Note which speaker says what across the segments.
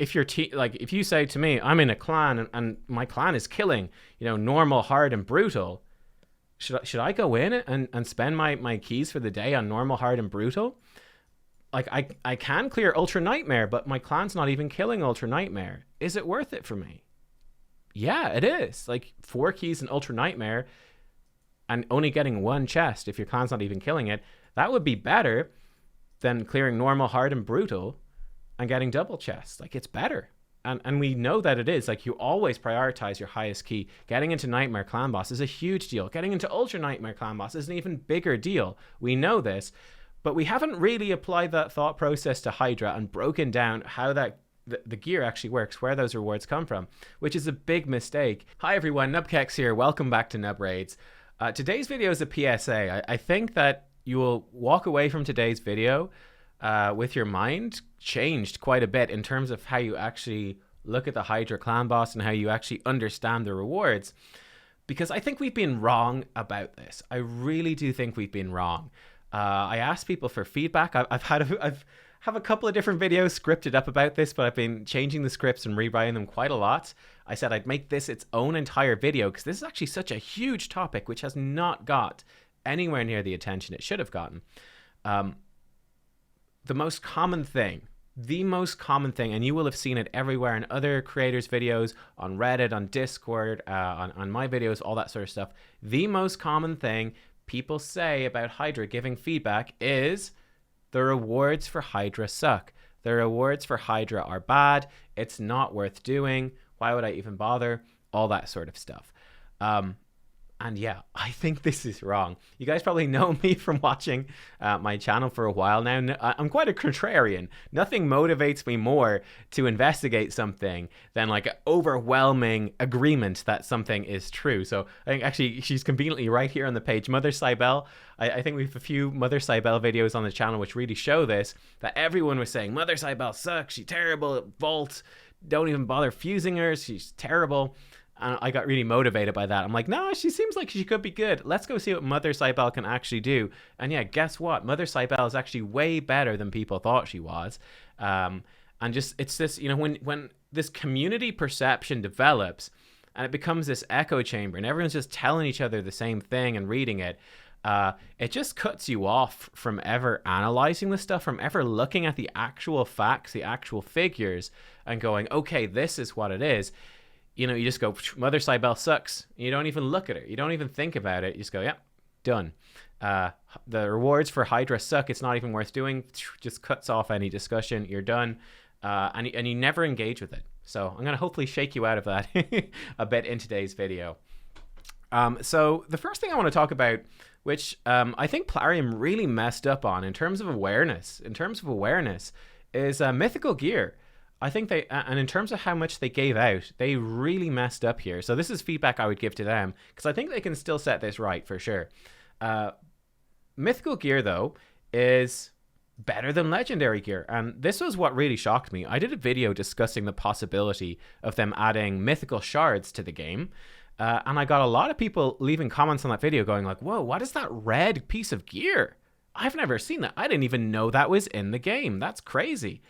Speaker 1: if you're like, if you say to me, I'm in a clan and my clan is killing, normal, hard, and brutal, should I go in and spend my keys for the day on normal, hard, and brutal? Like, I can clear Ultra Nightmare, but my clan's not even killing Ultra Nightmare. Is it worth it for me? Yeah, it is. Like, 4 keys in Ultra Nightmare and only getting 1 chest if your clan's not even killing it, that would be better than clearing normal, hard, and brutal and getting double chests. Like, it's better. And we know that it is. Like, you always prioritize your highest key. Getting into Nightmare Clan Boss is a huge deal. Getting into Ultra Nightmare Clan Boss is an even bigger deal. We know this, but we haven't really applied that thought process to Hydra and broken down how that the gear actually works, where those rewards come from, which is a big mistake. Hi everyone, nubkeks here. Welcome back to Nub Raids. Today's video is a PSA. I think that you will walk away from today's video with your mind changed quite a bit in terms of how you actually look at the Hydra clan boss and how you actually understand the rewards, because I think we've been wrong about this. I really do think we've been wrong. I asked people for feedback. I've have a couple of different videos scripted up about this, but I've been changing the scripts and rewriting them quite a lot. I said I'd make this its own entire video because this is actually such a huge topic which has not got anywhere near the attention it should have gotten. The most common thing, and you will have seen it everywhere in other creators' videos, on Reddit, on Discord, on my videos, all that sort of stuff. The most common thing people say about Hydra giving feedback is the rewards for Hydra suck. The rewards for Hydra are bad. It's not worth doing. Why would I even bother? All that sort of stuff. And yeah, I think this is wrong. You guys probably know me from watching my channel for a while now. I'm quite a contrarian. Nothing motivates me more to investigate something than like an overwhelming agreement that something is true. So I think actually she's conveniently right here on the page. Mother Cybele. I think we have a few Mother Cybele videos on the channel which really show this, that everyone was saying, Mother Cybele sucks. She's terrible at Vault. Don't even bother fusing her. She's terrible. And I got really motivated by that. I'm like, no, she seems like she could be good. Let's go see what Mother Cybele can actually do. And yeah, guess what? Mother Cybele is actually way better than people thought she was. And just, it's this, when this community perception develops and it becomes this echo chamber and everyone's just telling each other the same thing and reading it, it just cuts you off from ever analyzing this stuff, from ever looking at the actual facts, the actual figures, and going, okay, this is what it is. You just go, Mother Cybele sucks. You don't even look at her. You don't even think about it. You just go, yeah, done. The rewards for Hydra suck. It's not even worth doing. Just cuts off any discussion. You're done. And you never engage with it. So I'm going to hopefully shake you out of that a bit in today's video. So the first thing I want to talk about, which I think Plarium really messed up on in terms of awareness, is Mythical Gear. I think they, and in terms of how much they gave out, they really messed up here. So this is feedback I would give to them, because I think they can still set this right for sure. Mythical Gear, though, is better than Legendary Gear. And this was what really shocked me. I did a video discussing the possibility of them adding mythical shards to the game. And I got a lot of people leaving comments on that video going like, whoa, what is that red piece of gear? I've never seen that. I didn't even know that was in the game. That's crazy.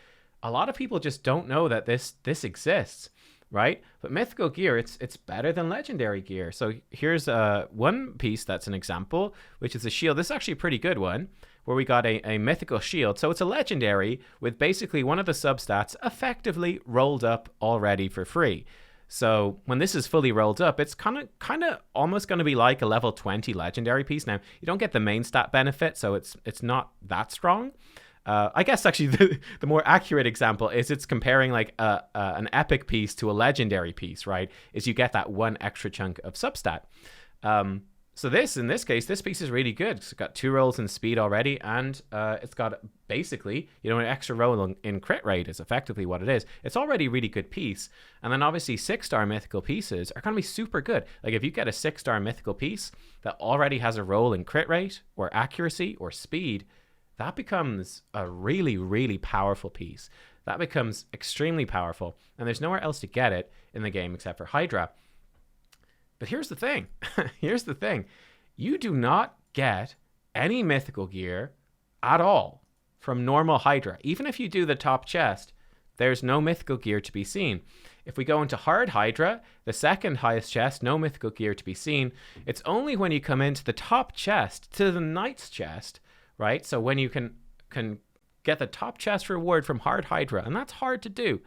Speaker 1: A lot of people just don't know that this exists, right? But Mythical Gear, it's better than Legendary Gear. So here's one piece that's an example, which is a shield. This is actually a pretty good one, where we got a mythical shield. So it's a legendary with basically one of the substats effectively rolled up already for free. So when this is fully rolled up, it's kind of almost going to be like a level 20 legendary piece. Now, you don't get the main stat benefit, so it's not that strong. I guess actually the more accurate example is it's comparing like an epic piece to a legendary piece, right? Is you get that one extra chunk of substat. So in this case, this piece is really good. It's got 2 rolls in speed already, and it's got basically, an extra roll in crit rate is effectively what it is. It's already a really good piece. And then obviously 6-star mythical pieces are going to be super good. Like if you get a 6-star mythical piece that already has a roll in crit rate or accuracy or speed, that becomes a really, really powerful piece. That becomes extremely powerful, and there's nowhere else to get it in the game except for Hydra. But here's the thing. Here's the thing. You do not get any mythical gear at all from normal Hydra. Even if you do the top chest, there's no mythical gear to be seen. If we go into hard Hydra, the second highest chest, no mythical gear to be seen. It's only when you come into the top chest, to the knight's chest, right? So when you can get the top chest reward from hard Hydra, and that's hard to do,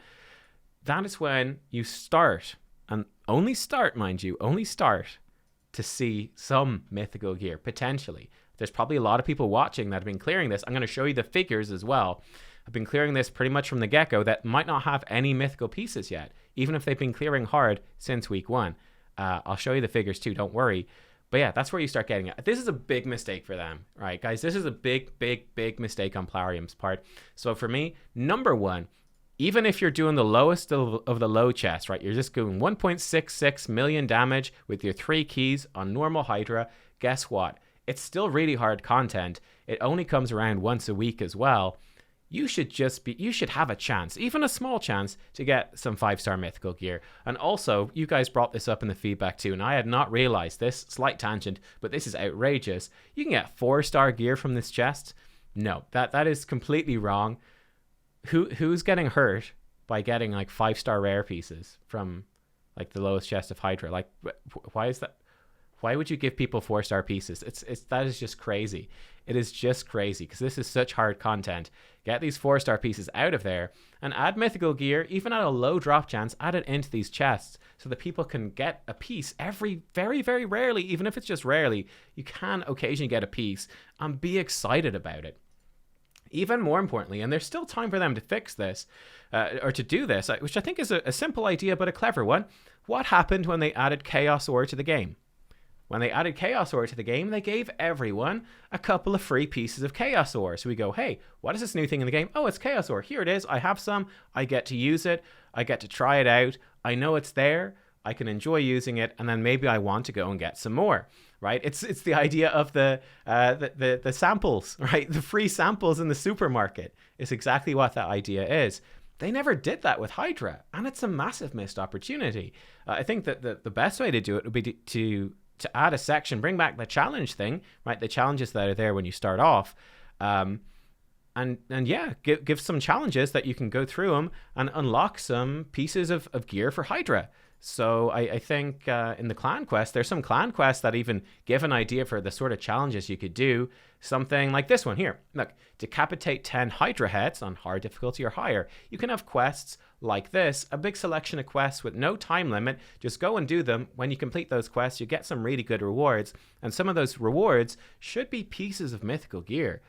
Speaker 1: that is when you start, and only start, mind you, only start to see some mythical gear, potentially. There's probably a lot of people watching that have been clearing this. I'm going to show you the figures as well. I've been clearing this pretty much from the get-go that might not have any mythical pieces yet, even if they've been clearing hard since week 1. I'll show you the figures too, don't worry. But yeah, that's where you start getting it. This is a big mistake for them, right, guys? This is a big mistake on Plarium's part. So for me, number 1, even if you're doing the lowest of the low chest, right, you're just doing 1.66 million damage with your 3 keys on normal Hydra, guess what? It's still really hard content. It only comes around once a week as well. You should have a chance, even a small chance, to get some 5-star mythical gear. And also, you guys brought this up in the feedback too, and I had not realized this, slight tangent, but this is outrageous. You can get 4-star gear from this chest. No, that is completely wrong. Who's getting hurt by getting like 5-star rare pieces from like the lowest chest of Hydra? Like, why is that? Why would you give people 4-star pieces? That is just crazy. It is just crazy because this is such hard content. Get these 4-star pieces out of there and add mythical gear, even at a low drop chance, add it into these chests so that people can get a piece every very rarely, even if it's just rarely, you can occasionally get a piece and be excited about it. Even more importantly, and there's still time for them to fix this, or to do this, which I think is a simple idea but a clever one. What happened when they added Chaos Ore to the game? When they added Chaos Ore to the game, they gave everyone a couple of free pieces of Chaos Ore. So we go, hey, what is this new thing in the game? Oh, it's Chaos Ore. Here it is. I have some. I get to use it. I get to try it out. I know it's there. I can enjoy using it. And then maybe I want to go and get some more, right? It's the idea of the samples, right? The free samples in the supermarket is exactly what that idea is. They never did that with Hydra, and it's a massive missed opportunity. I think that the best way to do it would be to add a section, bring back the challenge thing, right? The challenges that are there when you start off, and yeah, give some challenges that you can go through them and unlock some pieces of gear for Hydra. So I think in the clan quest, there's some clan quests that even give an idea for the sort of challenges you could do. Something like this one here. Look, decapitate 10 Hydra heads on hard difficulty or higher. You can have quests like this, a big selection of quests with no time limit. Just go and do them. When you complete those quests, you get some really good rewards. And some of those rewards should be pieces of mythical gear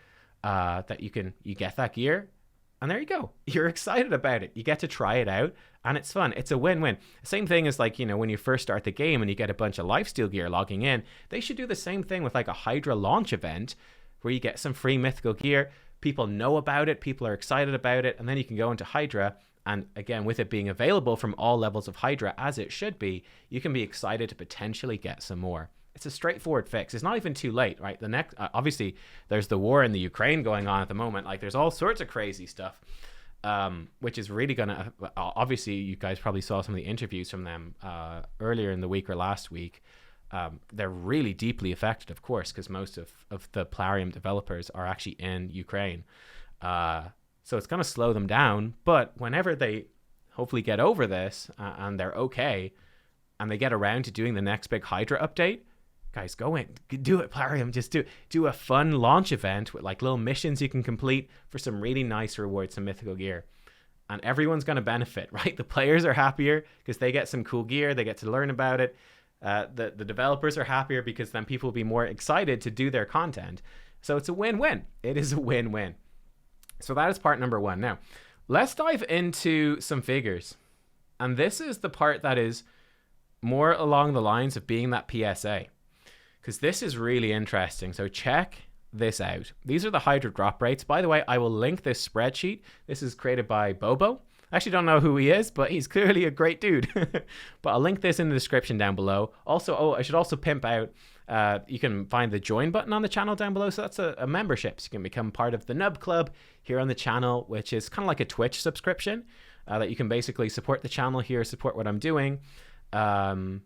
Speaker 1: that you get that gear. And there you go. You're excited about it. You get to try it out and it's fun. It's a win-win. Same thing as like, when you first start the game and you get a bunch of lifesteal gear logging in, they should do the same thing with like a Hydra launch event where you get some free mythical gear. People know about it. People are excited about it. And then you can go into Hydra. And again, with it being available from all levels of Hydra as it should be, you can be excited to potentially get some more. It's a straightforward fix. It's not even too late, right? The next, obviously, there's the war in the Ukraine going on at the moment. Like, there's all sorts of crazy stuff, which is really going to, obviously, you guys probably saw some of the interviews from them earlier in the week or last week. They're really deeply affected, of course, because most of the Plarium developers are actually in Ukraine. So it's going to slow them down. But whenever they hopefully get over this and they're okay, and they get around to doing the next big Hydra update, guys, go in, do it, Plarium. Just do a fun launch event with like little missions you can complete for some really nice rewards, some mythical gear. And everyone's going to benefit, right? The players are happier because they get some cool gear. They get to learn about it. The developers are happier because then people will be more excited to do their content. So it's a win-win. It is a win-win. So that is part number 1. Now, let's dive into some figures. And this is the part that is more along the lines of being that PSA, because this is really interesting. So check this out. These are the Hydra drop rates. By the way, I will link this spreadsheet. This is created by Bobo. I actually don't know who he is, but he's clearly a great dude. But I'll link this in the description down below. Also, I should also pimp out, you can find the join button on the channel down below. So that's a membership. So you can become part of the Nub Club here on the channel, which is kind of like a Twitch subscription that you can basically support the channel here, support what I'm doing. And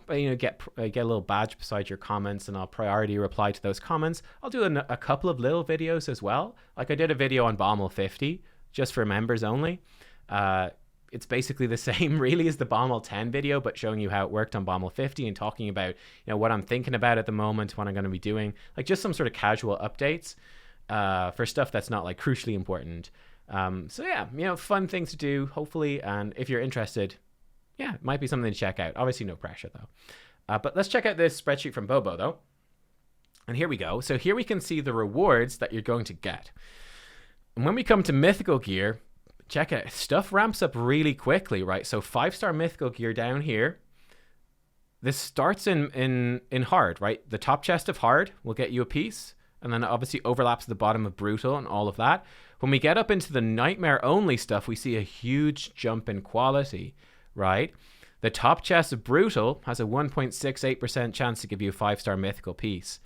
Speaker 1: yeah, get a little badge beside your comments, and I'll priority reply to those comments. I'll do a couple of little videos as well. Like I did a video on Bommel 50 just for members only. It's basically the same really as the Bommel 10 video, but showing you how it worked on Bommel 50 and talking about, what I'm thinking about at the moment, what I'm going to be doing, like just some sort of casual updates for stuff that's not like crucially important. So yeah, fun things to do, hopefully. And if you're interested, yeah, it might be something to check out. Obviously no pressure though. But let's check out this spreadsheet from Bobo though. And here we go. So here we can see the rewards that you're going to get. And when we come to Mythical Gear, check it. Stuff ramps up really quickly, right? So 5-star Mythical Gear down here. This starts in hard, right? The top chest of hard will get you a piece. And then it obviously overlaps the bottom of brutal and all of that. When we get up into the nightmare only stuff, we see a huge jump in quality, right? The top chest of brutal has a 1.68% chance to give you a 5-star mythical piece.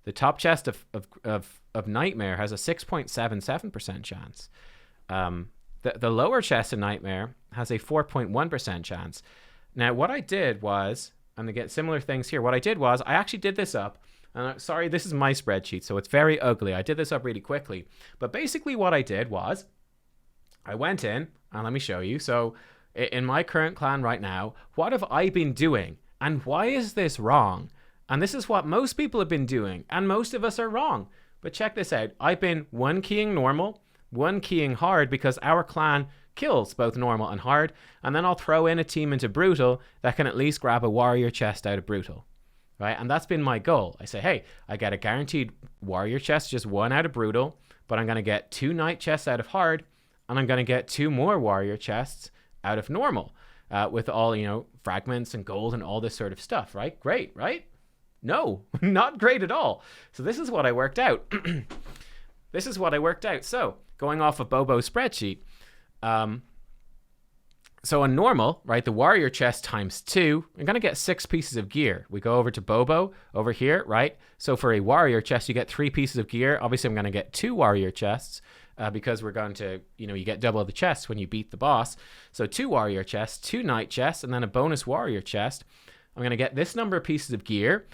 Speaker 1: The top chest of nightmare has a 6.77% chance. The lower chest of nightmare has a 4.1% chance. Now, what I did was, and to get similar things here, what I did was I actually did this up. Sorry, this is my spreadsheet, so it's very ugly. I did this up really quickly. But basically what I did was I went in, and let me show you. So in my current clan right now, what have I been doing? And why is this wrong? And this is what most people have been doing, and most of us are wrong. But check this out. I've been 1 keying normal, 1 keying hard, because our clan kills both normal and hard, and then I'll throw in a team into brutal that can at least grab a warrior chest out of brutal, right? And that's been my goal. I say, hey, I get a guaranteed warrior chest, just 1 out of brutal, but I'm going to get 2 knight chests out of hard, and I'm going to get 2 more warrior chests out of normal, with all, fragments and gold and all this sort of stuff, right? Great, right? No, not great at all. So this is what I worked out. This is what I worked out. So going off of Bobo's spreadsheet, so on normal, right, the warrior chest times 2, I'm going to get 6 pieces of gear. We go over to Bobo over here, right? So for a warrior chest, you get 3 pieces of gear. Obviously, I'm going to get 2 warrior chests because we're going to, you get double the chests when you beat the boss. So 2 warrior chests, 2 knight chests, and then a bonus warrior chest. I'm going to get this number of pieces of gear.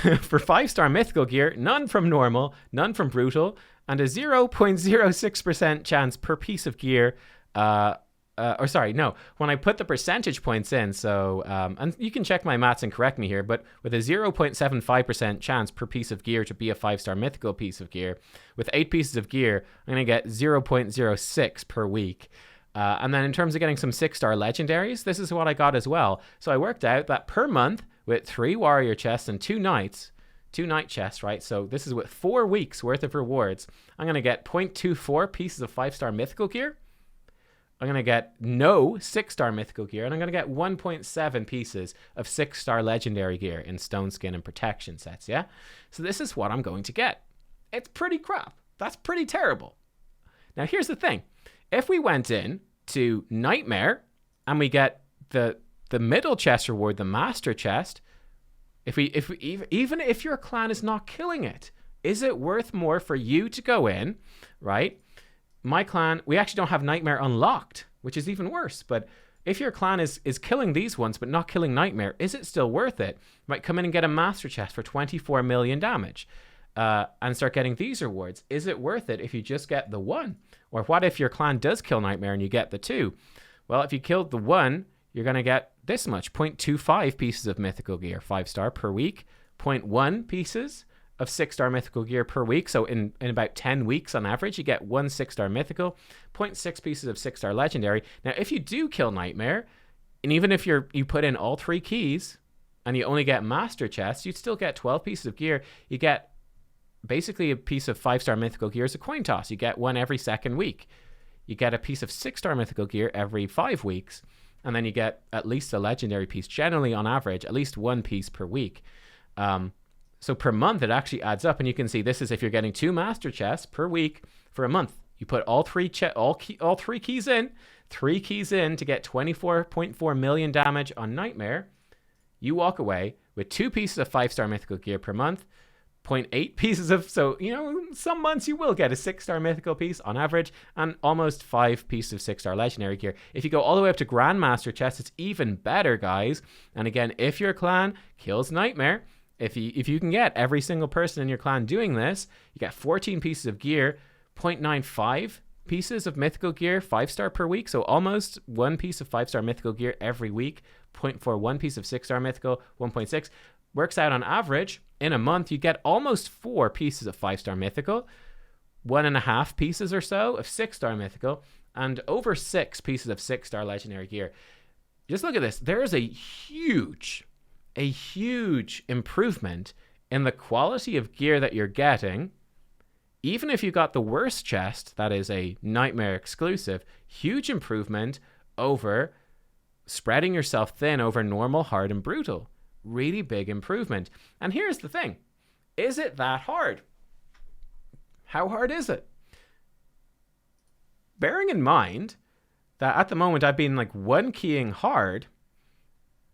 Speaker 1: For 5-star mythical gear, none from normal, none from brutal, and a 0.06% chance per piece of gear. When I put the percentage points in, so, and you can check my maths and correct me here, but with a 0.75% chance per piece of gear to be a 5-star mythical piece of gear, with 8 pieces of gear, I'm going to get 0.06 per week. And then in terms of getting some 6-star legendaries, this is what I got as well. So I worked out that per month, with 3 warrior chests and 2 knights, 2 knight chests, right? So this is with 4 weeks worth of rewards. I'm going to get 0.24 pieces of 5-star mythical gear. I'm going to get no 6-star mythical gear. And I'm going to get 1.7 pieces of 6-star legendary gear in stone skin and protection sets, yeah? So this is what I'm going to get. It's pretty crap. That's pretty terrible. Now here's the thing. If we went in to Nightmare and we get the middle chest reward, the master chest, even if your clan is not killing it, is it worth more for you to go in, right? My clan, we actually don't have Nightmare unlocked, which is even worse. But if your clan is killing these ones but not killing Nightmare, is it still worth it? Might come in and get a master chest for 24 million damage and start getting these rewards. Is it worth it if you just get the 1? Or what if your clan does kill Nightmare and you get the 2? Well, if you killed the 1, you're going to get this much, 0.25 pieces of mythical gear, 5-star per week, 0.1 pieces of 6-star mythical gear per week. So in about 10 weeks on average, you get 1 6-star mythical, 0.6 pieces of 6-star legendary. Now, if you do kill Nightmare, and even if you put in all 3 keys and you only get master chests, you'd still get 12 pieces of gear. You get basically a piece of 5-star mythical gear as a coin toss. You get 1 every 2nd week. You get a piece of 6-star mythical gear every 5 weeks. And then you get at least a legendary piece, generally on average, at least 1 piece per week. So per month, it actually adds up. And you can see this is if you're getting 2 master chests per week for a month. You put all 3 keys in, 3 keys in to get 24.4 million damage on Nightmare. You walk away with 2 pieces of 5-star mythical gear per month, 0.8 pieces of, so, some months you will get a 6-star mythical piece on average, and almost 5 pieces of 6-star legendary gear. If you go all the way up to Grandmaster chest, it's even better, guys. And again, if your clan kills Nightmare, if you can get every single person in your clan doing this, you get 14 pieces of gear, 0.95 pieces of mythical gear 5-star per week, so almost 1 piece of 5-star mythical gear every week. 0.4, 1 piece of 6-star mythical, 1.6. Works out on average, in a month, you get almost 4 pieces of 5-star mythical, 1.5 pieces or so of 6-star mythical, and over 6 pieces of 6-star legendary gear. Just look at this. There is a huge improvement in the quality of gear that you're getting. Even if you got the worst chest, that is a Nightmare exclusive, huge improvement over spreading yourself thin over normal, hard, and brutal. Really big improvement. And here's the thing. Is it that hard? How hard is it? Bearing in mind that at the moment I've been like 1-keying hard,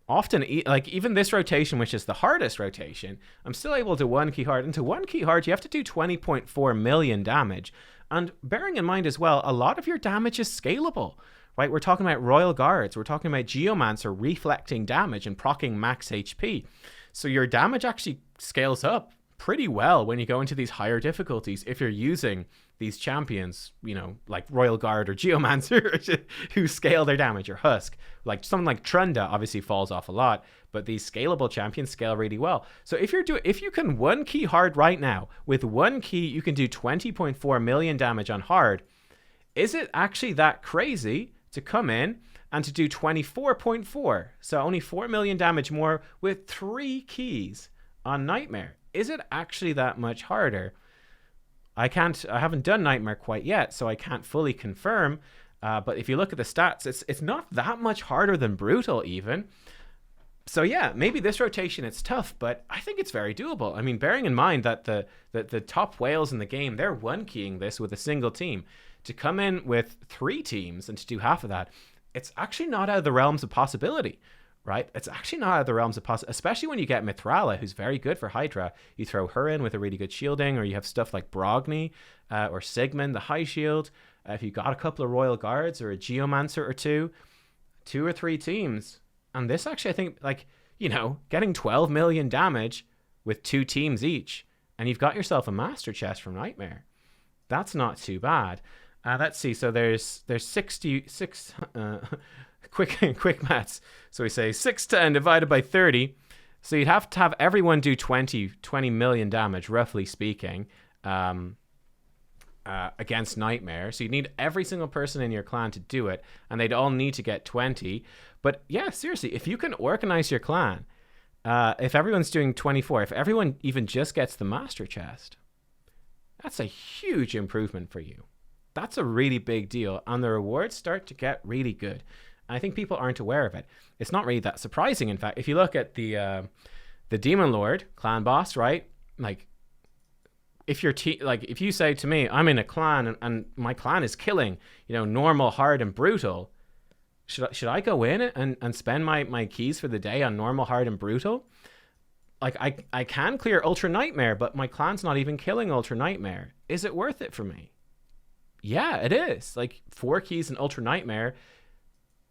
Speaker 1: often like even this rotation, which is the hardest rotation, I'm still able to 1-key hard. And to 1-key hard, you have to do 20.4 million damage. And bearing in mind as well, a lot of your damage is scalable, right? We're talking about Royal Guards. We're talking about Geomancer reflecting damage and proccing max HP. So your damage actually scales up pretty well when you go into these higher difficulties if you're using these champions, you know, like Royal Guard or Geomancer who scale their damage, or Husk. Like something like Trunda obviously falls off a lot, but these scalable champions scale really well. So if you can 1-key hard right now, with 1 key you can do 20.4 million damage on hard. Is it actually that crazy to come in and to do 24.4, so only 4 million damage more with 3 keys on Nightmare? Is it actually that much harder? I haven't done Nightmare quite yet, so I can't fully confirm. But if you look at the stats, it's not that much harder than Brutal even. So yeah, maybe this rotation it's tough, but I think it's very doable. I mean, bearing in mind that the top whales in the game, they're 1-keying this with a single team. To come in with 3 teams and to do half of that, it's actually not out of the realms of possibility. Right? It's actually not out of the realms of possibility, especially when you get Mithrala, who's very good for Hydra. You throw her in with a really good shielding, or you have stuff like Brogni or Sigmund, the high shield. If you got a couple of Royal Guards or a Geomancer or 2 or 3 teams. And this actually, I think, like, you know, getting 12 million damage with 2 teams each, and you've got yourself a Master Chest from Nightmare. That's not too bad. Let's see. So there's 66... quick maths. So we say 610 divided by 30. So you'd have to have everyone do 20 million damage, roughly speaking, against Nightmare. So you need every single person in your clan to do it, and they'd all need to get 20. But yeah, seriously, if you can organize your clan, if everyone's doing 24, if everyone even just gets the Master Chest, that's a huge improvement for you. That's a really big deal, and the rewards start to get really good. I think people aren't aware of it. It's not really that surprising. In fact, if you look at the Demon Lord clan boss, right? Like, if if you say to me, I'm in a clan and my clan is killing, you know, normal, hard, and brutal, should I go in and spend my keys for the day on normal, hard, and brutal? Like, I can clear Ultra Nightmare, but my clan's not even killing Ultra Nightmare. Is it worth it for me? Yeah, it is. Like, 4 keys in Ultra Nightmare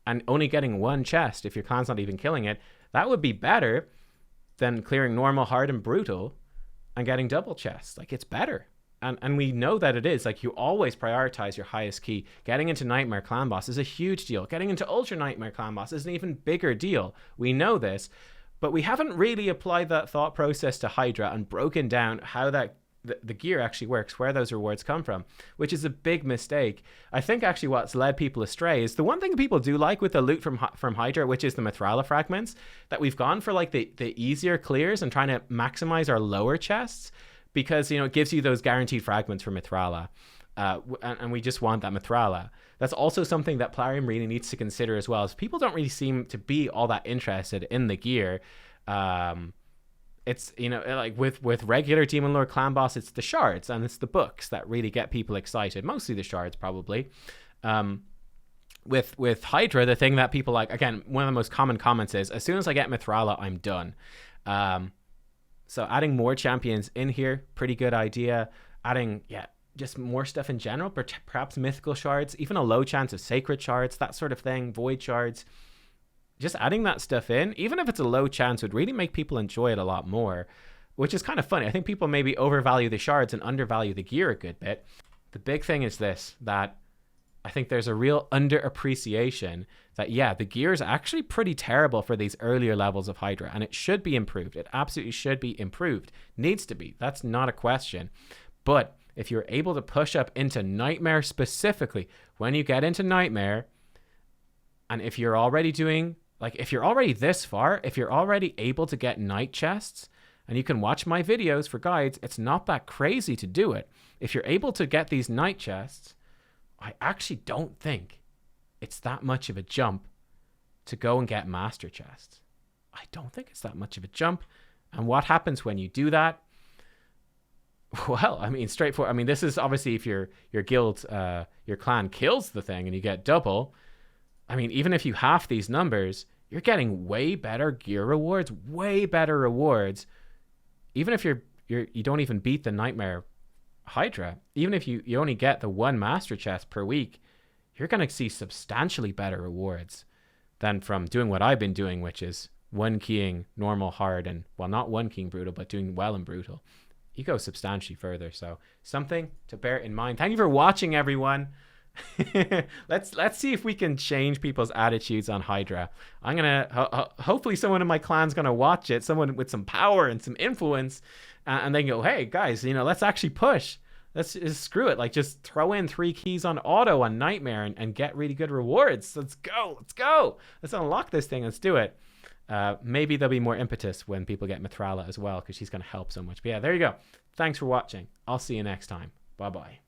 Speaker 1: and only getting 1 chest if your clan's not even killing it, that would be better than clearing normal, hard, and brutal and getting double chests. Like, it's better. And we know that it is. Like, you always prioritize your highest key. Getting into Nightmare Clan Boss is a huge deal. Getting into Ultra Nightmare Clan Boss is an even bigger deal. We know this, but we haven't really applied that thought process to Hydra and broken down how the gear actually works, where those rewards come from, which is a big mistake. I think actually what's led people astray is the one thing people do like with the loot from Hydra, which is the Mithrala fragments, that we've gone for like the easier clears and trying to maximize our lower chests because, you know, it gives you those guaranteed fragments for Mithrala. And we just want that Mithrala. That's also something that Plarium really needs to consider as well, is people don't really seem to be all that interested in the gear. It's, you know, like with regular Demon Lord clan boss, it's the shards and it's the books that really get people excited. Mostly the shards, probably. With Hydra, the thing that people like, again, one of the most common comments is, as soon as I get Mithrala, I'm done. So adding more champions in here, pretty good idea. Adding, just more stuff in general, perhaps mythical shards, even a low chance of sacred shards, that sort of thing, void shards. Just adding that stuff in, even if it's a low chance, would really make people enjoy it a lot more, which is kind of funny. I think people maybe overvalue the shards and undervalue the gear a good bit. The big thing is this, that I think there's a real underappreciation that, yeah, the gear is actually pretty terrible for these earlier levels of Hydra, and it should be improved. It absolutely should be improved. Needs to be. That's not a question. But if you're able to push up into Nightmare specifically, when you get into Nightmare, and if you're already doing, like, if you're already this far, if you're already able to get night chests, and you can watch my videos for guides, it's not that crazy to do it. If you're able to get these night chests, I actually don't think it's that much of a jump to go and get master chests. I don't think it's that much of a jump. And what happens when you do that? Well, I mean, straightforward. I mean, this is obviously if your guild, your clan kills the thing and you get double. I mean, even if you half these numbers, you're getting way better gear rewards, way better rewards. Even if you don't even beat the Nightmare Hydra, even if you only get the one master chest per week, you're going to see substantially better rewards than from doing what I've been doing, which is one keying normal, hard, and, well, not one keying brutal, but doing well in brutal. You go substantially further. So something to bear in mind. Thank you for watching, everyone. let's see if we can change people's attitudes on Hydra. I'm gonna hopefully someone in my clan's gonna watch it, someone with some power and some influence, and then go, hey guys, you know, let's actually push. Let's just screw it. Like, just throw in 3 keys on auto on Nightmare and get really good rewards. Let's go. Let's unlock this thing. Let's do it. Maybe there'll be more impetus when people get Mithrala as well, because she's going to help so much. But yeah, there you go. Thanks for watching. I'll see you next time. Bye-bye.